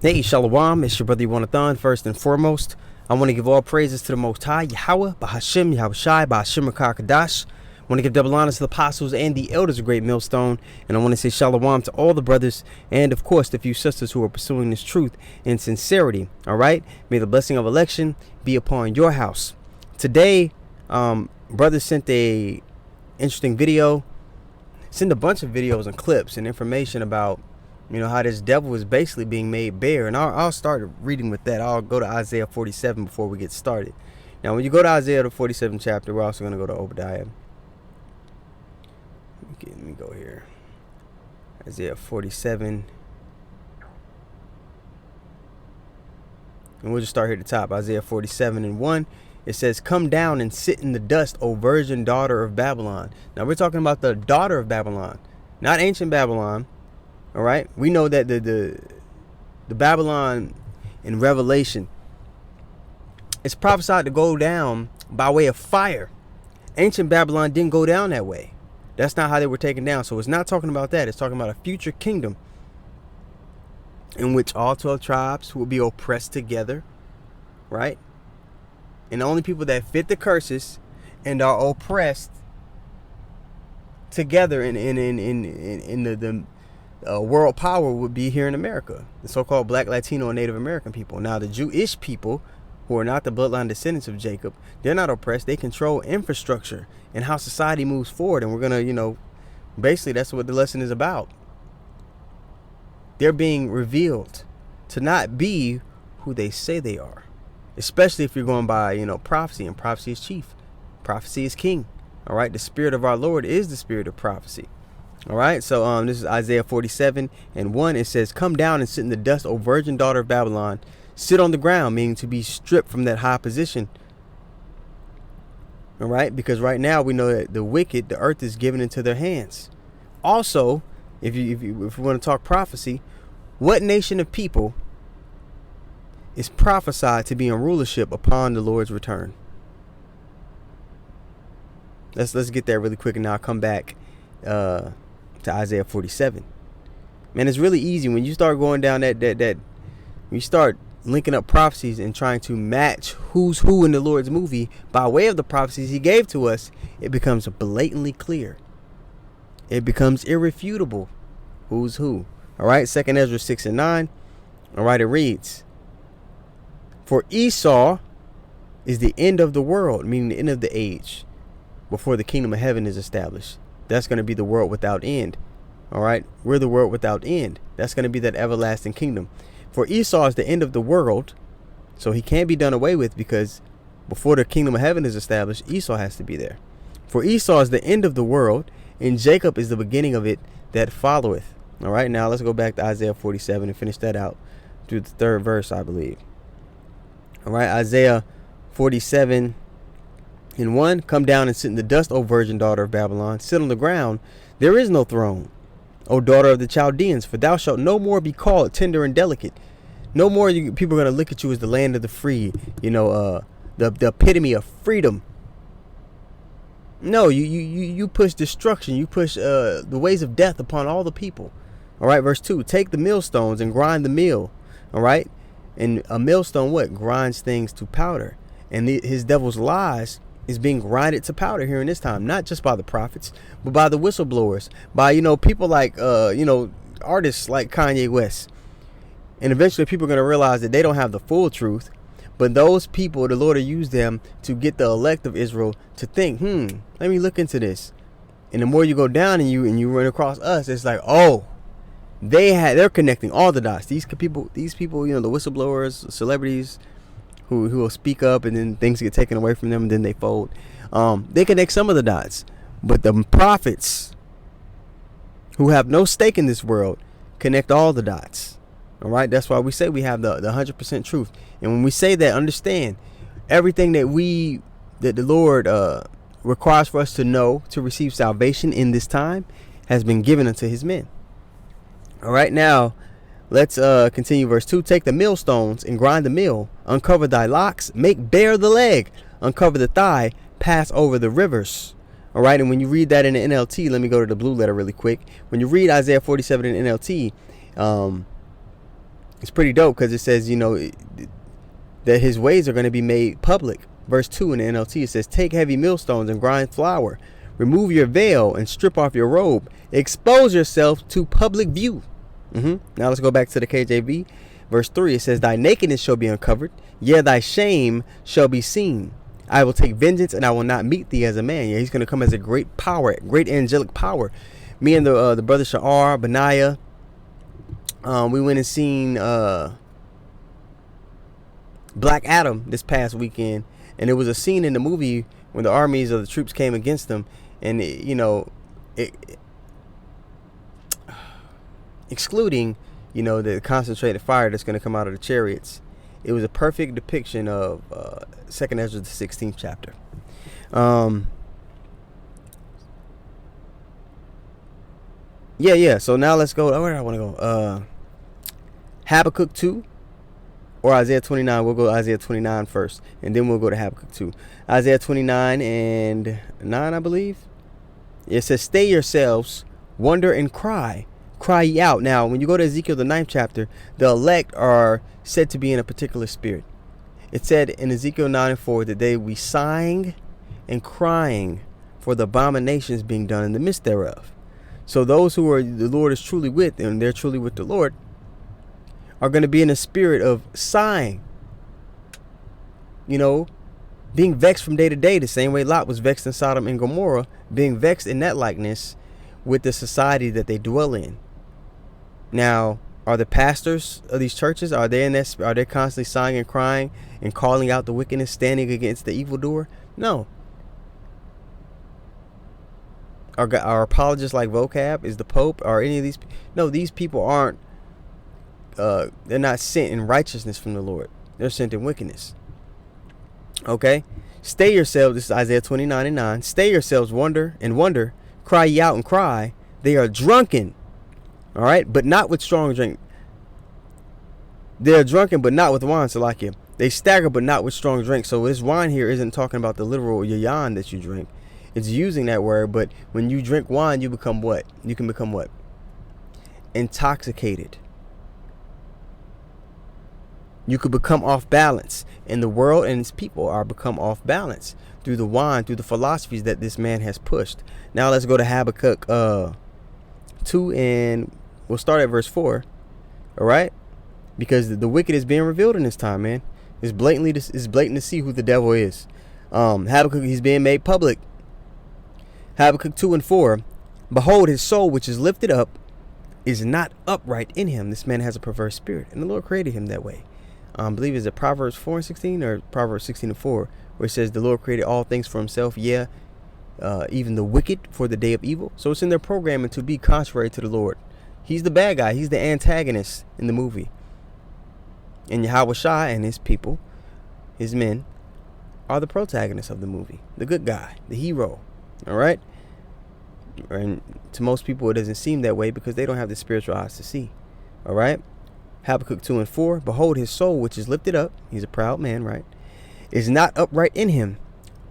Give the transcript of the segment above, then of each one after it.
Hey, Shalom, it's your brother Yawanathon. First and foremost, I want to give all praises to the Most High, Yahweh, Bahashim, Yahushai, Bahashim Rakakadash. I want to give double honors to the apostles and the elders of Great Millstone. And I want to say Shalom to all the brothers and, of course, the few sisters who are pursuing this truth in sincerity. All right? May the blessing of election be upon your house. Today, brother sent a interesting video, sent a bunch of videos and clips and information about how this devil is basically being made bare. And I'll start reading with that. I'll go to Isaiah 47 before we get started. Now, when you go to Isaiah, the 47th chapter, we're also going to go to Obadiah. Let me go here. Isaiah 47. And we'll just start here at the top. Isaiah 47 and 1. It says, "Come down and sit in the dust, O virgin daughter of Babylon." Now, we're talking about the daughter of Babylon, not ancient Babylon. All right, we know that the Babylon in Revelation is prophesied to go down by way of fire. Ancient Babylon didn't go down that way. That's not how they were taken down. So it's not talking about that. It's talking about a future kingdom in which all 12 tribes will be oppressed together, right? And the only people that fit the curses and are oppressed together in the world power would be here in America, the so-called Black, Latino, and Native American people. Now, the Jewish people, who are not the bloodline descendants of Jacob, they're not oppressed. They control infrastructure and how society moves forward. And we're gonna, basically that's what the lesson is about. They're being revealed to not be who they say they are, especially if you're going by, prophecy, and prophecy is chief. Prophecy is king. All right, the spirit of our Lord is the spirit of prophecy. All right, so this is Isaiah 47 and 1. It says, "Come down and sit in the dust, O virgin daughter of Babylon. Sit on the ground," meaning to be stripped from that high position. All right, because right now we know that the wicked, the earth is given into their hands. Also, if we want to talk prophecy, what nation of people is prophesied to be in rulership upon the Lord's return? Let's get there really quick, and now I'll come back to Isaiah 47. Man, it's really easy when you start going down that you start linking up prophecies and trying to match who's who in the Lord's movie by way of the prophecies he gave to us. It becomes blatantly clear. It becomes irrefutable who's who. All right, 2 Ezra 6 and 9. All right, it reads, "For Esau is the end of the world," meaning the end of the age, before the kingdom of heaven is established. That's going to be the world without end. All right, we're the world without end. That's going to be that everlasting kingdom. For Esau is the end of the world, so he can't be done away with, because before the kingdom of heaven is established, Esau has to be there. "For Esau is the end of the world, and Jacob is the beginning of it that followeth." All right, now let's go back to Isaiah 47 and finish that out through the 3rd verse, I believe. All right, Isaiah 47 and 1, "Come down and sit in the dust, O virgin daughter of Babylon. Sit on the ground. There is no throne, O daughter of the Chaldeans, for thou shalt no more be called tender and delicate." No more people are going to look at you as the land of the free, the epitome of freedom. No, you push destruction. You push the ways of death upon all the people. All right, verse 2, "Take the millstones and grind the mill." All right, and a millstone grinds things to powder. And his devil's lies is being grinded to powder here in this time, not just by the prophets, but by the whistleblowers, by people like artists like Kanye West. And eventually people are going to realize that they don't have the full truth, but those people, the Lord will use them to get the elect of Israel to think, let me look into this. And the more you go down and you run across us, it's like, oh, they're connecting all the dots. These people, the whistleblowers, celebrities, who will speak up, and then things get taken away from them, and then they fold. They connect some of the dots, but the prophets, who have no stake in this world, connect all the dots. All right, that's why we say we have the 100% truth. And when we say that, understand everything that the Lord requires for us to know to receive salvation in this time has been given unto His men. All right, now let's continue verse 2. "Take the millstones and grind the mill. Uncover thy locks. Make bare the leg. Uncover the thigh. Pass over the rivers." All right, and when you read that in the NLT, let me go to the blue letter really quick. When you read Isaiah 47 in NLT, It's pretty dope because it says, that his ways are going to be made public. Verse 2 in the NLT, it says, take heavy millstones and grind flour. Remove your veil and strip off your robe. Expose yourself to public view. Now let's go back to the KJV. Verse 3, it says, thy nakedness shall be uncovered. Yea, thy shame shall be seen. I will take vengeance and I will not meet thee as a man. Yeah, he's going to come as a great power, great angelic power. Me and the brother Sha'ar, Benaiah, we went and seen Black Adam this past weekend. And there was a scene in the movie when the armies of the troops came against them. And, excluding, the concentrated fire that's going to come out of the chariots. It was a perfect depiction of 2nd Ezra, the 16th chapter. So now let's go. Where do I want to go? Habakkuk 2 or Isaiah 29. We'll go Isaiah 29 first, and then we'll go to Habakkuk 2. Isaiah 29 and 9, I believe. It says, stay yourselves, wonder and cry ye out. Now, when you go to Ezekiel, the 9th chapter, the elect are said to be in a particular spirit. It said in Ezekiel 9:4 that they be sighing and crying for the abominations being done in the midst thereof. So those who are the Lord is truly with, and they're truly with the Lord, are going to be in a spirit of sighing, being vexed from day to day, the same way Lot was vexed in Sodom and Gomorrah, being vexed in that likeness with the society that they dwell in. Now, are the pastors of these churches, are they constantly sighing and crying and calling out the wickedness, standing against the evildoer? No. Are apologists like Vocab? Is the Pope? Are any of these? No, these people aren't. They're not sent in righteousness from the Lord. They're sent in wickedness. Okay? Stay yourselves. This is Isaiah 29 and 9. Stay yourselves, wonder. Cry ye out and cry. They are drunken. All right? But not with strong drink. They are drunken, but not with wine, Salakia. They stagger, but not with strong drink. So this wine here isn't talking about the literal yayan that you drink. It's using that word, but when you drink wine, you become what? You can become what? Intoxicated. You could become off balance. And the world and its people are become off balance through the wine, through the philosophies that this man has pushed. Now let's go to Habakkuk 2, and we'll start at verse 4. All right? Because the wicked is being revealed in this time, man. It's blatant to see who the devil is. Habakkuk, he's being made public. Habakkuk 2 and 4. Behold, his soul which is lifted up is not upright in him. This man has a perverse spirit, and the Lord created him that way. I believe it's Proverbs 4 and 16 or Proverbs 16 and 4, where it says the Lord created all things for himself, even the wicked for the day of evil. So it's in their programming to be contrary to the Lord. He's the bad guy. He's the antagonist in the movie. And Yahweh Shai and his people, his men, are the protagonists of the movie. The good guy, the hero. All right? And to most people, it doesn't seem that way because they don't have the spiritual eyes to see. All right? Habakkuk 2 and 4. Behold, his soul which is lifted up, he's a proud man, right, is not upright in him,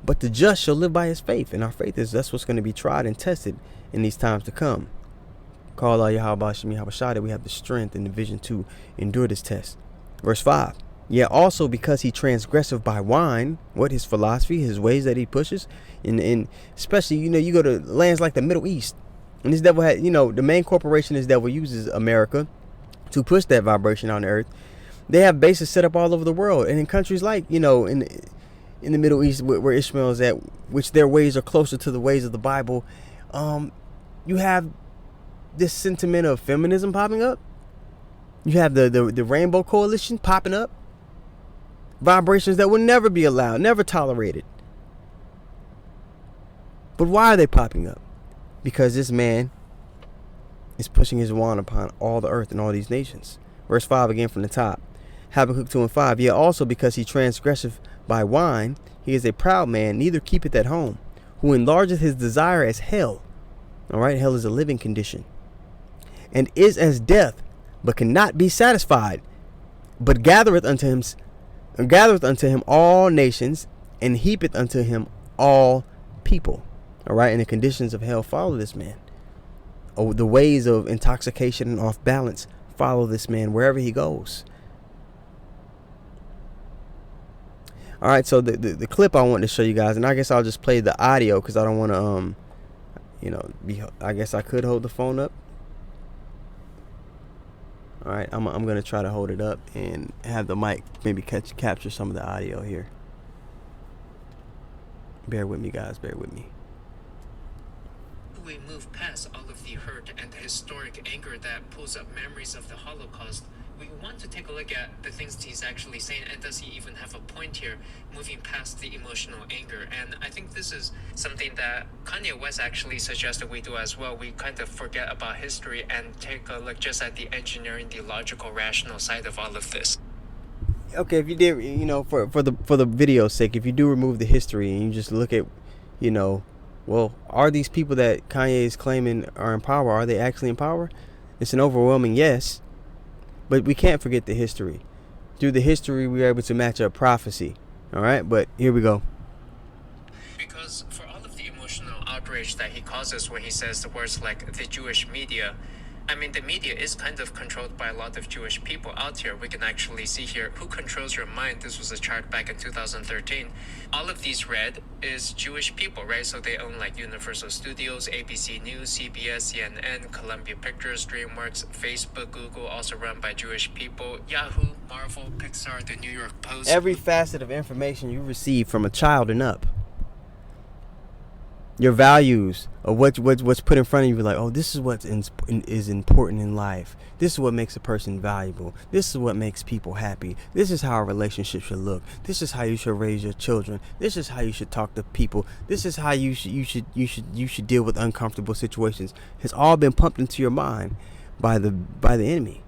but the just shall live by his faith. And our faith that's what's going to be tried and tested in these times to come. Call Allah Yahweh Shem Yahweh Shai that we have the strength and the vision to endure this test. Verse 5. Yet also because he transgresseth by wine, what his philosophy, his ways that he pushes, and especially, you go to lands like the Middle East, and this devil had, the main corporation this devil uses, America, to push that vibration on the earth. They have bases set up all over the world, and in countries like, in the Middle East where Ishmael is at, which their ways are closer to the ways of the Bible, you have this sentiment of feminism popping up. You have the Rainbow Coalition popping up. Vibrations that will never be allowed, never tolerated. But why are they popping up? Because this man is pushing his wand upon all the earth and all these nations. Verse 5 again from the top. Habakkuk 2 and 5. Yet also because he transgresseth by wine, he is a proud man, neither keepeth at home, who enlargeth his desire as hell. All right, hell is a living condition. And is as death, but cannot be satisfied, but gathereth unto him all nations, and heapeth unto him all people. All right, and the conditions of hell follow this man. Oh, the ways of intoxication and off balance follow this man wherever he goes. All right, so the clip I wanted to show you guys, and I guess I'll just play the audio because I don't want to I guess I could hold the phone up. All right, I'm gonna try to hold it up and have the mic maybe capture some of the audio here. Bear with me, guys. Bear with me. We move past all of the hurt and the historic anger that pulls up memories of the Holocaust. We want to take a look at the things he's actually saying, and does he even have a point here, moving past the emotional anger. And I think this is something that Kanye West actually suggested we do as well. We kind of forget about history and take a look just at the engineering, the logical, rational side of all of this. Okay, if you did, for the video's sake, if you do remove the history and you just look at, well, are these people that Kanye is claiming are in power, are they actually in power? It's an overwhelming yes. But we can't forget the history. Through the history, we are able to match up prophecy. All right, but here we go. Because for all of the emotional outrage that he causes when he says the words like the Jewish media, I mean, the media is kind of controlled by a lot of Jewish people out here. We can actually see here who controls your mind. This was a chart back in 2013. All of these red is Jewish people, right? So they own like Universal Studios, ABC News, CBS, CNN, Columbia Pictures, DreamWorks, Facebook, Google, also run by Jewish people, Yahoo, Marvel, Pixar, the New York Post. Every facet of information you receive from a child and up. Your values of what's put in front of you, like, oh, this is what is important in life. This is what makes a person valuable. This is what makes people happy. This is how a relationship should look. This is how you should raise your children. This is how you should talk to people. This is how you should deal with uncomfortable situations. It's all been pumped into your mind by the enemy,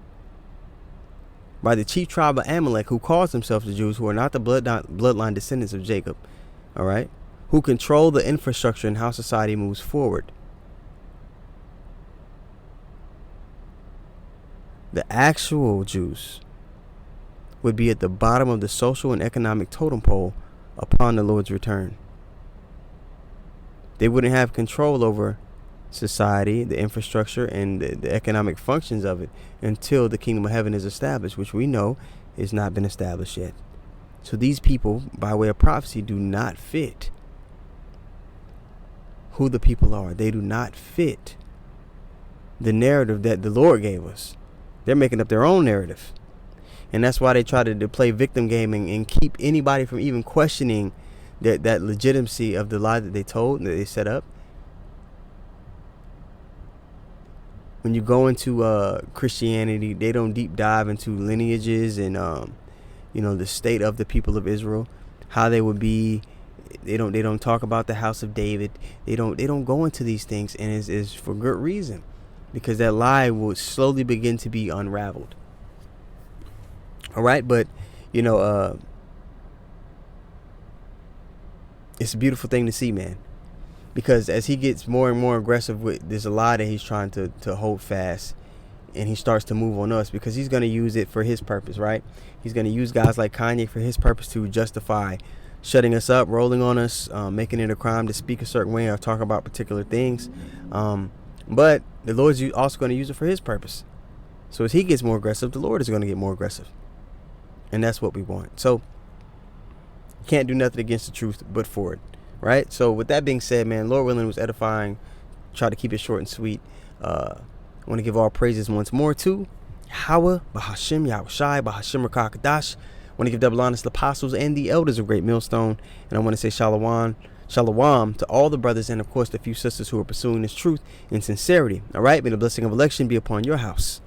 by the chief tribe of Amalek, who calls themselves the Jews, who are not the bloodline descendants of Jacob. All right. Who control the infrastructure and how society moves forward. The actual Jews would be at the bottom of the social and economic totem pole upon the Lord's return. They wouldn't have control over society, the infrastructure, and the economic functions of it until the kingdom of heaven is established, which we know has not been established yet. So these people, by way of prophecy, do not fit who the people are. They do not fit the narrative that the Lord gave us. They're making up their own narrative. And that's why they try to play victim gaming and keep anybody from even questioning that legitimacy of the lie that they told and that they set up. When you go into Christianity, they don't deep dive into lineages and the state of the people of Israel, how they would be. They don't talk about the house of David. They don't go into these things, and it's for good reason, because that lie will slowly begin to be unraveled. All right, but it's a beautiful thing to see, man, because as he gets more and more aggressive with this lie that he's trying to hold fast, and he starts to move on us, because he's going to use it for his purpose, right? He's going to use guys like Kanye for his purpose to justify shutting us up, rolling on us, making it a crime to speak a certain way or talk about particular things. But the Lord's also going to use it for his purpose. So as he gets more aggressive, the Lord is going to get more aggressive. And that's what we want. So you can't do nothing against the truth but for it, right? So with that being said, man, Lord willing, was edifying. Try to keep it short and sweet. I want to give all praises once more to Yahweh, Bahashim, Yahushai, Bahashim Rakakadash. I want to give double honors to the apostles and the elders of Great Millstone. And I want to say shalom to all the brothers and, of course, the few sisters who are pursuing this truth in sincerity. All right? May the blessing of election be upon your house.